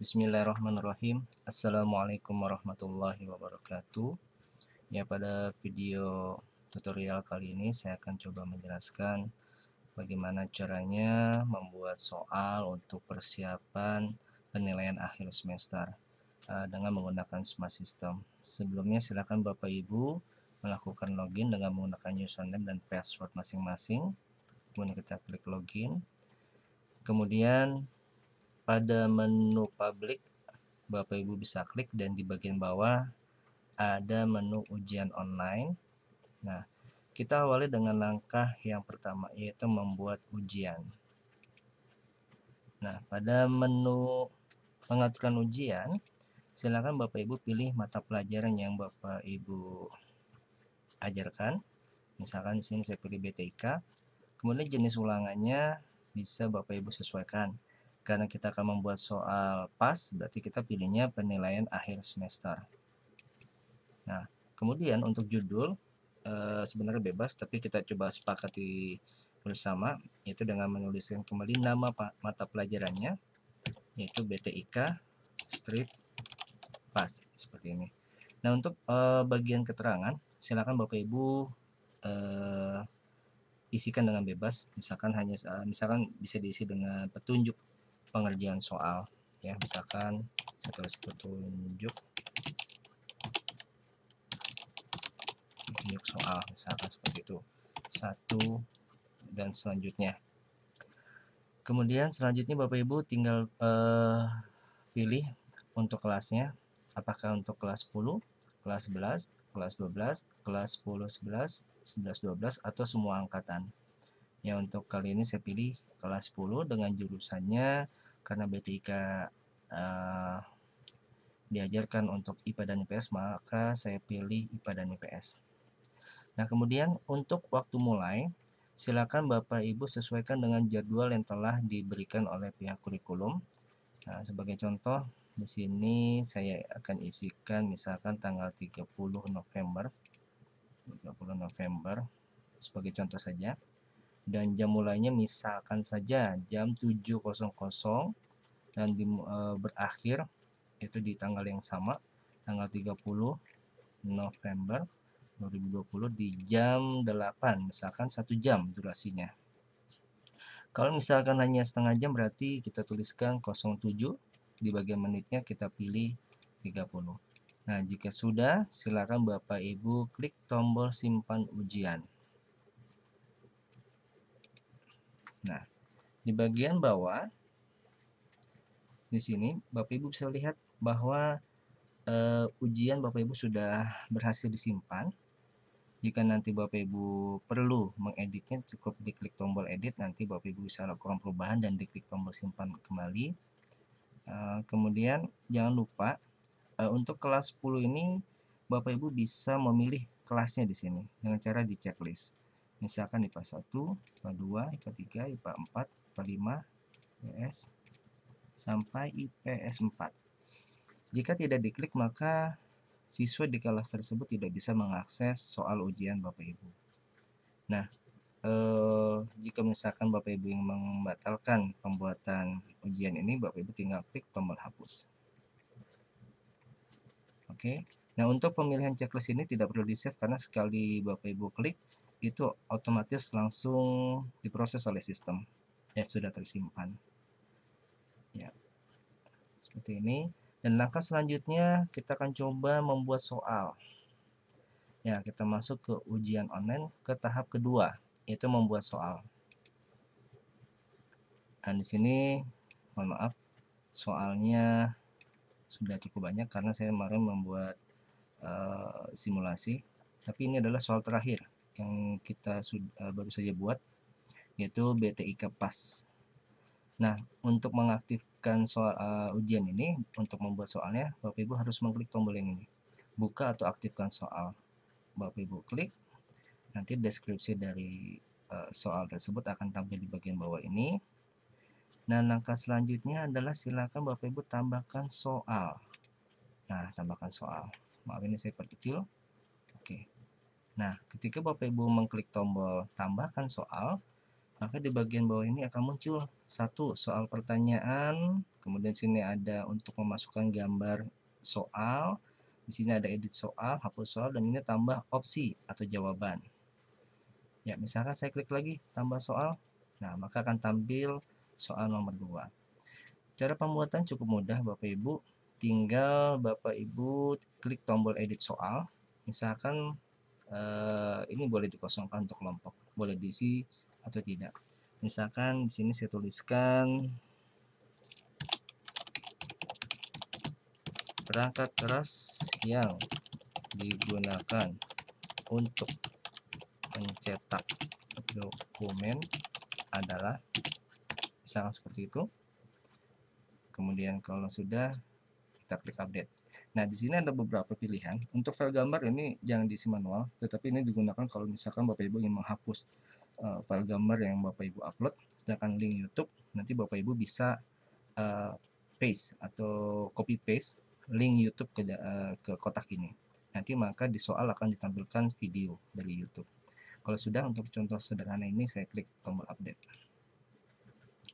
Bismillahirrahmanirrahim. Assalamualaikum warahmatullahi wabarakatuh. Ya, pada video tutorial kali ini saya akan coba menjelaskan bagaimana caranya membuat soal untuk persiapan penilaian akhir semester dengan menggunakan Smart System. Sebelumnya silakan Bapak Ibu melakukan login dengan menggunakan username dan password masing-masing. Kemudian kita klik login. Kemudian pada menu publik Bapak Ibu bisa klik dan di bagian bawah ada menu ujian online. Nah, kita awali dengan langkah yang pertama yaitu membuat ujian. Nah, pada menu pengaturan ujian, silakan Bapak Ibu pilih mata pelajaran yang Bapak Ibu ajarkan. Misalkan di sini saya pilih BTIK. Kemudian jenis ulangannya bisa Bapak Ibu sesuaikan. Karena kita akan membuat soal pas, berarti kita pilihnya penilaian akhir semester. Nah, kemudian untuk judul sebenarnya bebas, tapi kita coba sepakati bersama, yaitu dengan menuliskan kembali nama mata pelajarannya, yaitu BTIK strip pas, seperti ini. Nah, untuk bagian keterangan, silakan Bapak Ibu isikan dengan bebas, misalkan bisa diisi dengan petunjuk pengerjaan soal, ya, misalkan saya tulis petunjuk soal, misalkan seperti itu, 1 dan selanjutnya. Kemudian selanjutnya Bapak Ibu tinggal pilih untuk kelasnya, apakah untuk kelas 10, kelas 11, kelas 12, kelas 10, 11, 11, 12, atau semua angkatan. Ya, untuk kali ini saya pilih kelas 10 dengan jurusannya, karena BTIK diajarkan untuk IPA dan IPS, maka saya pilih IPA dan IPS. Nah, kemudian untuk waktu mulai, silakan Bapak Ibu sesuaikan dengan jadwal yang telah diberikan oleh pihak kurikulum. Nah, sebagai contoh, di sini saya akan isikan misalkan tanggal 30 November sebagai contoh saja. Dan jam mulainya misalkan saja jam 7.00 dan berakhir itu di tanggal yang sama, tanggal 30 November 2020 di jam 8, misalkan 1 jam durasinya. Kalau misalkan hanya setengah jam, berarti kita tuliskan 07, di bagian menitnya kita pilih 30. Nah, jika sudah, silakan Bapak Ibu klik tombol simpan ujian. Nah, di bagian bawah di sini Bapak Ibu bisa lihat bahwa ujian Bapak Ibu sudah berhasil disimpan. Jika nanti Bapak Ibu perlu mengeditnya, cukup diklik tombol edit, nanti Bapak Ibu bisa lakukan perubahan dan diklik tombol simpan kembali. Kemudian jangan lupa untuk kelas 10 ini Bapak Ibu bisa memilih kelasnya di sini dengan cara di checklist. Misalkan IPA 1, IPA 2, IPA 3, IPA 4, IPA 5, IPS sampai IPS 4. Jika tidak diklik, maka siswa di kelas tersebut tidak bisa mengakses soal ujian Bapak Ibu. Nah, jika misalkan Bapak Ibu yang membatalkan pembuatan ujian ini, Bapak Ibu tinggal klik tombol hapus. Oke. Nah, untuk pemilihan checklist ini tidak perlu di-save karena sekali Bapak Ibu klik itu otomatis langsung diproses oleh sistem. Ya, sudah tersimpan. Ya. Seperti ini. Dan langkah selanjutnya kita akan coba membuat soal. Ya, kita masuk ke ujian online ke tahap kedua, yaitu membuat soal. Dan di sini mohon maaf, soalnya sudah cukup banyak karena saya kemarin membuat simulasi. Tapi ini adalah soal terakhir yang kita baru saja buat, yaitu BTIK PAS. Nah, untuk mengaktifkan soal ujian ini, untuk membuat soalnya, Bapak Ibu harus mengklik tombol yang ini, buka atau aktifkan soal. Bapak Ibu klik, nanti deskripsi dari soal tersebut akan tampil di bagian bawah ini. Nah, langkah selanjutnya adalah silakan Bapak Ibu tambahkan soal. Nah, tambahkan soal. Maaf, ini saya perkecil. Oke. Nah, ketika Bapak Ibu mengklik tombol tambahkan soal, maka di bagian bawah ini akan muncul satu soal pertanyaan, kemudian sini ada untuk memasukkan gambar soal, di sini ada edit soal, hapus soal, dan ini tambah opsi atau jawaban. Ya, misalkan saya klik lagi tambah soal, nah maka akan tampil soal nomor 2. Cara pembuatan cukup mudah Bapak Ibu, tinggal Bapak Ibu klik tombol edit soal, misalkan ini boleh dikosongkan untuk kelompok, boleh diisi atau tidak. Misalkan di sini saya tuliskan perangkat keras yang digunakan untuk mencetak dokumen adalah, misalkan seperti itu. Kemudian kalau sudah, kita klik update. Nah, di sini ada beberapa pilihan. Untuk file gambar ini jangan diisi manual, tetapi ini digunakan kalau misalkan Bapak Ibu ingin menghapus file gambar yang Bapak Ibu upload, sedangkan link YouTube nanti Bapak Ibu bisa paste atau copy paste link YouTube ke kotak ini. Nanti maka di soal akan ditampilkan video dari YouTube. Kalau sudah, untuk contoh sederhana ini saya klik tombol update.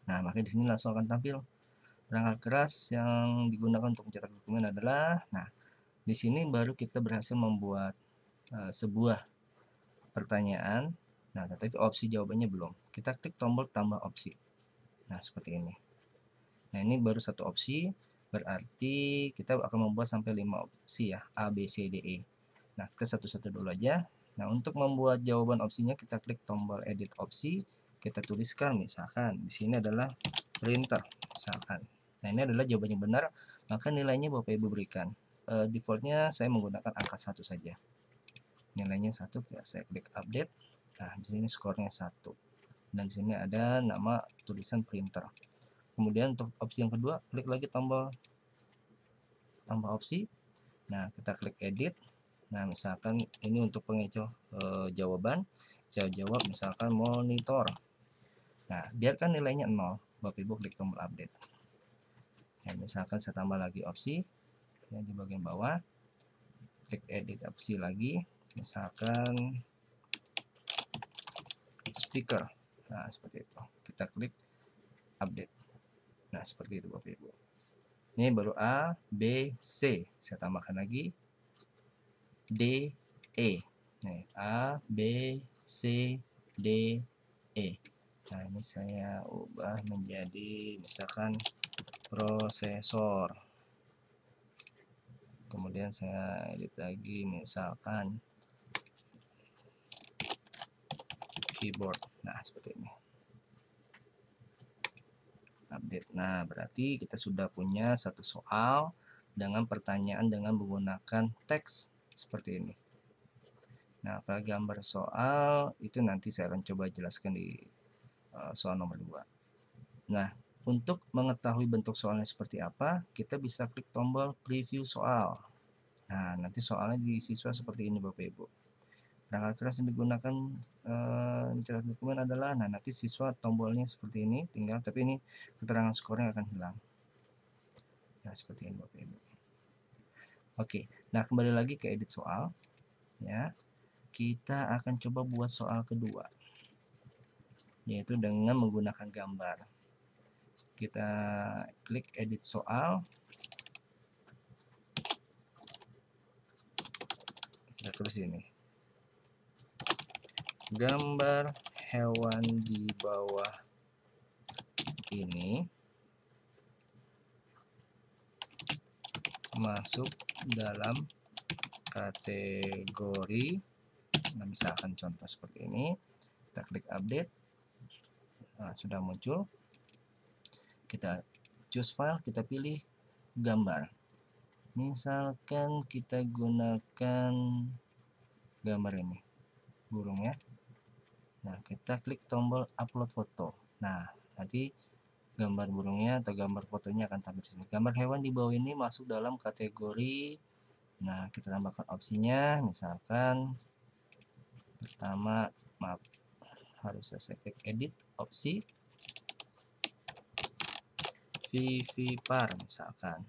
Nah, maka di sini langsung akan tampil perangkat keras yang digunakan untuk mencetak dokumen adalah, nah di sini baru kita berhasil membuat sebuah pertanyaan. Nah, tetapi opsi jawabannya belum. Kita klik tombol tambah opsi. Nah, seperti ini. Nah, ini baru satu opsi, berarti kita akan membuat sampai 5 opsi ya, A, B, C, D, E. Nah, kita satu-satu dulu aja. Nah, untuk membuat jawaban opsinya kita klik tombol edit opsi, kita tuliskan misalkan di sini adalah printer misalkan. Nah, ini adalah jawaban yang benar, maka nilainya Bapak Ibu berikan. Defaultnya saya menggunakan angka 1 saja. Nilainya 1, ya saya klik update. Nah, di sini skornya 1. Dan di sini ada nama tulisan printer. Kemudian untuk opsi yang kedua, klik lagi tombol tambah opsi. Nah, kita klik edit. Nah, misalkan ini untuk pengecoh jawaban. Saya jawab misalkan monitor. Nah, biarkan nilainya 0. Bapak Ibu klik tombol update. Nah, misalkan saya tambah lagi opsi yang di bagian bawah. Klik edit opsi lagi. Misalkan speaker. Nah, seperti itu. Kita klik update. Nah, seperti itu Bapak Ibu. Ini baru A, B, C. Saya tambahkan lagi D, E. Nih, A, B, C, D, E. Nah, ini saya ubah menjadi misalkan prosesor. Kemudian saya edit lagi misalkan keyboard. Nah, seperti ini. Update. Nah, berarti kita sudah punya satu soal dengan pertanyaan dengan menggunakan teks seperti ini. Nah, file gambar soal itu nanti saya akan coba jelaskan di soal nomor 2. Nah, untuk mengetahui bentuk soalnya seperti apa, kita bisa klik tombol preview soal. Nah, nanti soalnya di siswa seperti ini Bapak Ibu. Perangkat keras yang digunakan mencetak dokumen adalah, nah nanti siswa tombolnya seperti ini, tinggal, tapi ini keterangan skornya akan hilang. Nah, seperti ini Bapak Ibu. Oke, nah kembali lagi ke edit soal. Ya, kita akan coba buat soal kedua, yaitu dengan menggunakan gambar. Kita klik edit soal, kita tulis ini gambar hewan di bawah ini masuk dalam kategori, nah misalkan contoh seperti ini. Kita klik update. Nah, sudah muncul. Kita choose file, kita pilih gambar. Misalkan kita gunakan gambar ini, burungnya. Nah, kita klik tombol upload foto. Nah, nanti gambar burungnya atau gambar fotonya akan tampil di sini. Gambar hewan di bawah ini masuk dalam kategori. Nah, kita tambahkan opsinya, misalkan pertama, maaf, harus saya klik edit opsi vivipar misalkan,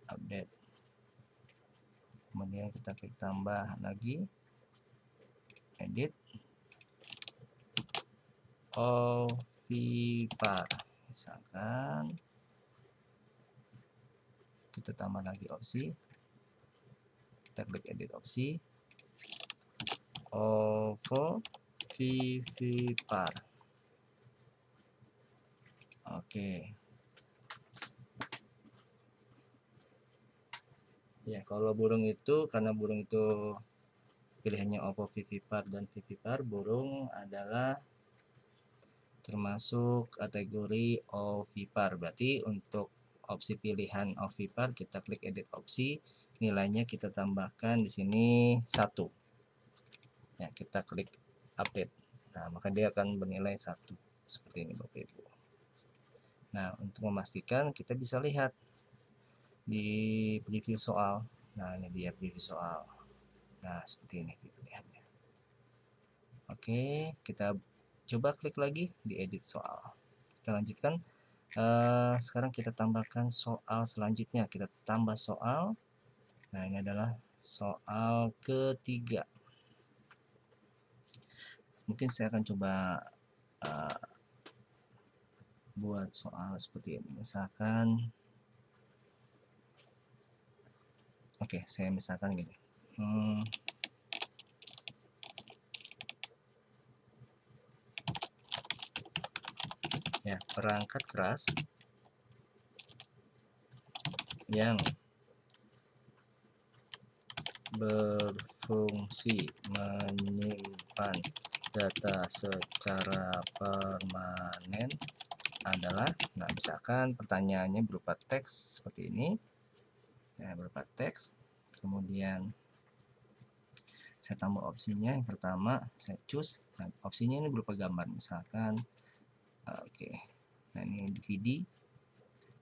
update. Kemudian kita klik tambah lagi, edit. ovipar. Misalkan kita tambah lagi opsi, kita klik edit opsi, ovipar. Oke. Ya, kalau burung itu, karena burung itu pilihannya ovipar dan vivipar, burung adalah termasuk kategori ovipar. Berarti untuk opsi pilihan ovipar kita klik edit opsi, nilainya kita tambahkan di sini 1. Ya, kita klik update. Nah, maka dia akan bernilai 1 seperti ini Bapak Ibu. Nah, untuk memastikan kita bisa lihat di preview soal. Nah, ini dia preview soal. Nah, seperti ini pilihannya. Oke, kita coba klik lagi di edit soal. Kita lanjutkan. Sekarang kita tambahkan soal selanjutnya. Kita tambah soal. Nah, ini adalah soal ketiga. Mungkin saya akan coba buat soal seperti ini. Misalkan, oke, saya misalkan gini. Ya, perangkat keras yang berfungsi menyimpan data secara permanen adalah, nah misalkan pertanyaannya berupa teks seperti ini, ya, berupa teks, kemudian saya tambah opsinya. Yang pertama saya choose, nah opsinya ini berupa gambar, misalkan oke. Nah, ini DVD,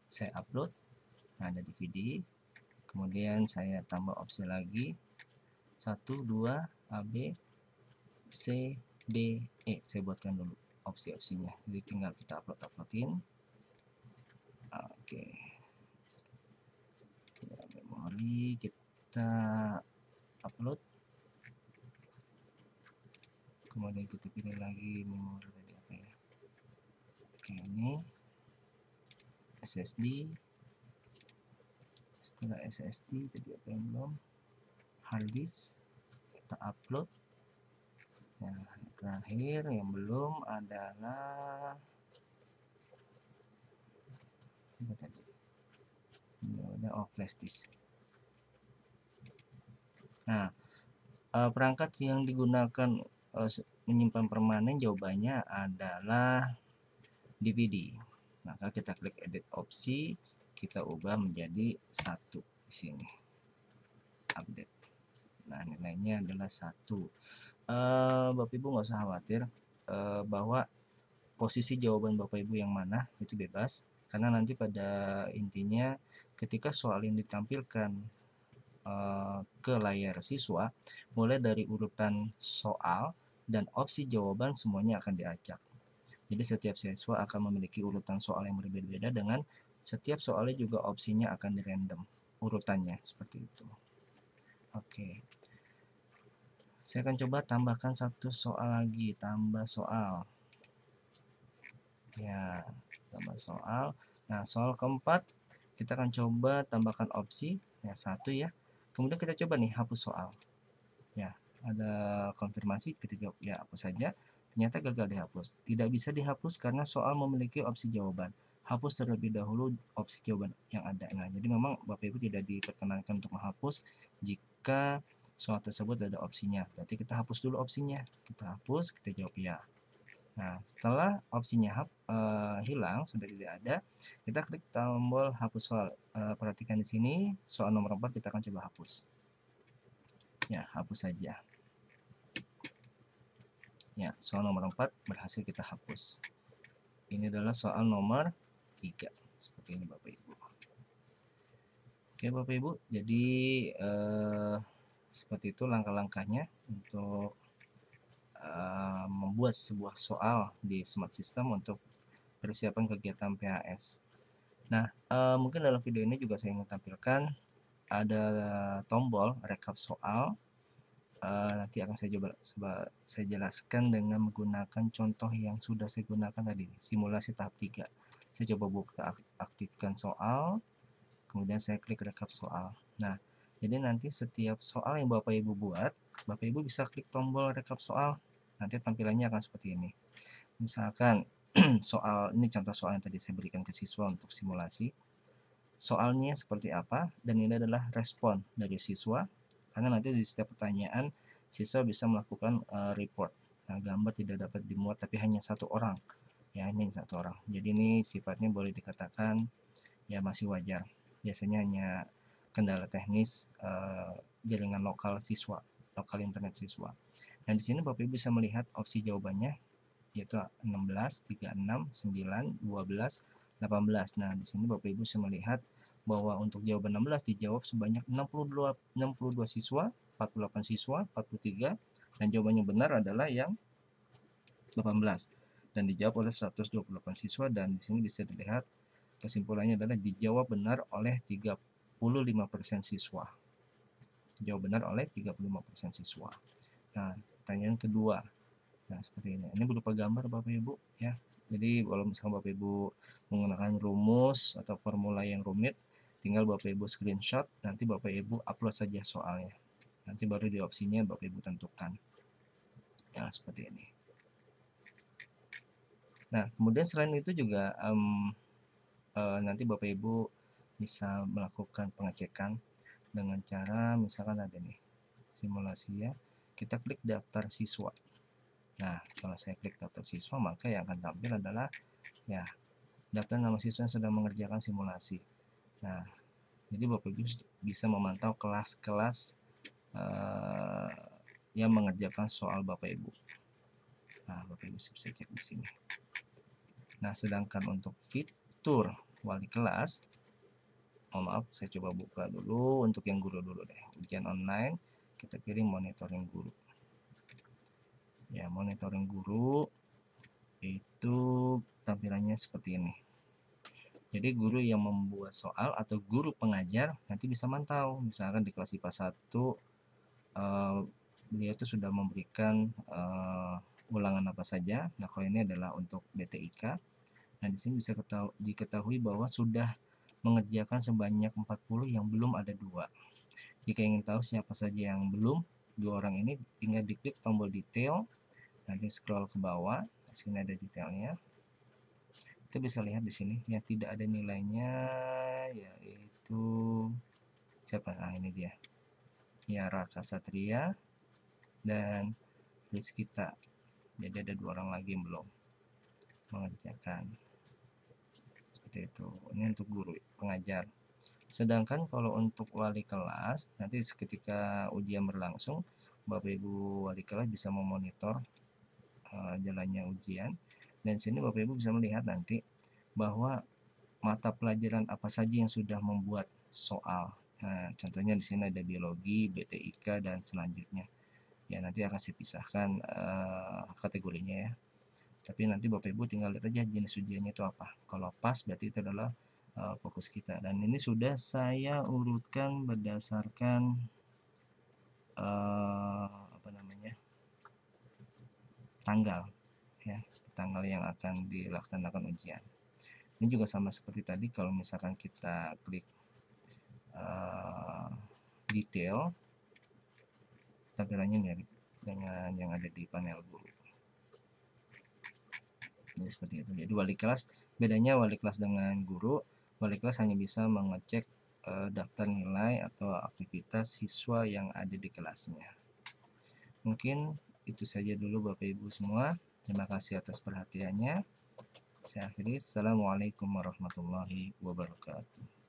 saya upload. Nah, ada DVD, kemudian saya tambah opsi lagi 1, 2, A, B, C, D, E. Saya buatkan dulu opsi-opsinya, jadi tinggal kita uploadin. Oke, ya, memori kita upload, kemudian kita pilih lagi memori tadi apa ya. Oke, ini SSD. Setelah SSD tadi apa yang belum, hard disk, kita upload. Nah, terakhir yang belum adalah apa tadi, ini udah flash disk. Nah, perangkat yang digunakan menyimpan permanen jawabannya adalah DVD. Maka kita klik edit opsi, kita ubah menjadi 1 di sini. Update. Nah, nilainya adalah 1. Bapak Ibu nggak usah khawatir bahwa posisi jawaban Bapak Ibu yang mana itu bebas, karena nanti pada intinya ketika soal yang ditampilkan ke layar siswa, mulai dari urutan soal dan opsi jawaban semuanya akan diacak. Jadi setiap siswa akan memiliki urutan soal yang berbeda-beda, dengan setiap soalnya juga opsinya akan dirandom urutannya seperti itu. Oke, saya akan coba tambahkan 1 soal lagi, tambah soal. Ya, tambah soal. Nah, soal keempat kita akan coba tambahkan opsi ya 1 ya. Kemudian kita coba nih hapus soal. Ya, ada konfirmasi, kita jawab ya hapus saja. Ternyata gagal dihapus. Tidak bisa dihapus karena soal memiliki opsi jawaban. Hapus terlebih dahulu opsi jawaban yang ada. Nah, jadi memang Bapak Ibu tidak diperkenankan untuk menghapus jika soal tersebut ada opsinya. Berarti kita hapus dulu opsinya. Kita hapus, kita jawab ya. Nah, setelah opsinya hilang, sudah tidak ada, kita klik tombol hapus soal. Perhatikan di sini, soal nomor 4 kita akan coba hapus. Ya, hapus saja. Ya, soal nomor 4 berhasil kita hapus. Ini adalah soal nomor 3. Seperti ini Bapak Ibu. Oke Bapak Ibu, jadi seperti itu langkah-langkahnya untuk membuat sebuah soal di Smart System untuk persiapan kegiatan PHS. Nah, mungkin dalam video ini juga saya ingin tampilkan ada tombol rekap soal nanti akan saya jelaskan dengan menggunakan contoh yang sudah saya gunakan tadi, simulasi tahap 3. Saya coba buka aktifkan soal, kemudian saya klik rekap soal. Nah, jadi nanti setiap soal yang Bapak Ibu buat, Bapak Ibu bisa klik tombol rekap soal. Nanti tampilannya akan seperti ini. Misalkan soal ini contoh soal yang tadi saya berikan ke siswa untuk simulasi. Soalnya seperti apa, dan ini adalah respon dari siswa, karena nanti di setiap pertanyaan siswa bisa melakukan report. Nah, gambar tidak dapat dimuat tapi hanya satu orang, ya ini satu orang. Jadi ini sifatnya boleh dikatakan ya masih wajar. Biasanya hanya kendala teknis jaringan lokal siswa, lokal internet siswa. Nah, di sini Bapak Ibu bisa melihat opsi jawabannya, yaitu 16, 36, 9, 12, 18. Nah, di sini Bapak Ibu bisa melihat bahwa untuk jawaban 16 dijawab sebanyak 62 siswa, 48 siswa, 43, dan jawabannya benar adalah yang 18 dan dijawab oleh 128 siswa, dan di sini bisa dilihat kesimpulannya adalah dijawab benar oleh 35% siswa. Jawab benar oleh 35% siswa. Nah, pertanyaan kedua. Nah, seperti ini. Ini berupa gambar Bapak Ibu ya. Jadi kalau misalkan Bapak Ibu menggunakan rumus atau formula yang rumit, tinggal Bapak Ibu screenshot, nanti Bapak Ibu upload saja soalnya. Nanti baru di opsinya Bapak Ibu tentukan. Ya, seperti ini. Nah, kemudian selain itu juga nanti Bapak Ibu bisa melakukan pengecekan dengan cara misalkan ada nih simulasi ya, kita klik daftar siswa. Nah, kalau saya klik daftar siswa, maka yang akan tampil adalah ya daftar nama siswa yang sedang mengerjakan simulasi. Nah, jadi Bapak Ibu bisa memantau kelas-kelas yang mengerjakan soal Bapak Ibu. Nah, Bapak Ibu bisa cek di sini. Nah, sedangkan untuk fitur wali kelas, mohon maaf, saya coba buka dulu untuk yang guru dulu deh. Ujian online, kita pilih monitoring guru. Ya, monitoring guru itu tampilannya seperti ini. Jadi guru yang membuat soal atau guru pengajar nanti bisa mantau. Misalkan di kelas IPA 1 beliau itu sudah memberikan ulangan apa saja. Nah, kalau ini adalah untuk BTIK. Nah, di sini bisa diketahui bahwa sudah mengerjakan sebanyak 40 yang belum ada 2. Jika ingin tahu siapa saja yang belum, 2 orang ini tinggal diklik tombol detail, nanti scroll ke bawah, di sini ada detailnya. Kita bisa lihat di sini yang tidak ada nilainya yaitu siapa? Nah, ini dia. Ya, Raka Satria dan Rizkita. Jadi ada 2 orang lagi yang belum mengerjakan. Seperti itu. Ini untuk guru pengajar. Sedangkan kalau untuk wali kelas, nanti ketika ujian berlangsung, Bapak Ibu wali kelas bisa memonitor jalannya ujian, dan sini Bapak Ibu bisa melihat nanti bahwa mata pelajaran apa saja yang sudah membuat soal. Nah, contohnya di sini ada biologi, BTIK, dan selanjutnya. Ya, nanti akan saya pisahkan kategorinya ya. Tapi nanti Bapak Ibu tinggal lihat aja jenis ujiannya itu apa. Kalau pas berarti itu adalah fokus kita. Dan ini sudah saya urutkan berdasarkan apa namanya, tanggal ya, tanggal yang akan dilaksanakan ujian. Ini juga sama seperti tadi, kalau misalkan kita klik detail, tampilannya mirip dengan yang ada di panel guru. Jadi seperti itu. Jadi wali kelas, bedanya wali kelas dengan guru, wali kelas hanya bisa mengecek daftar nilai atau aktivitas siswa yang ada di kelasnya. Mungkin itu saja dulu Bapak Ibu semua. Terima kasih atas perhatiannya. Saya akhiri. Assalamualaikum warahmatullahi wabarakatuh.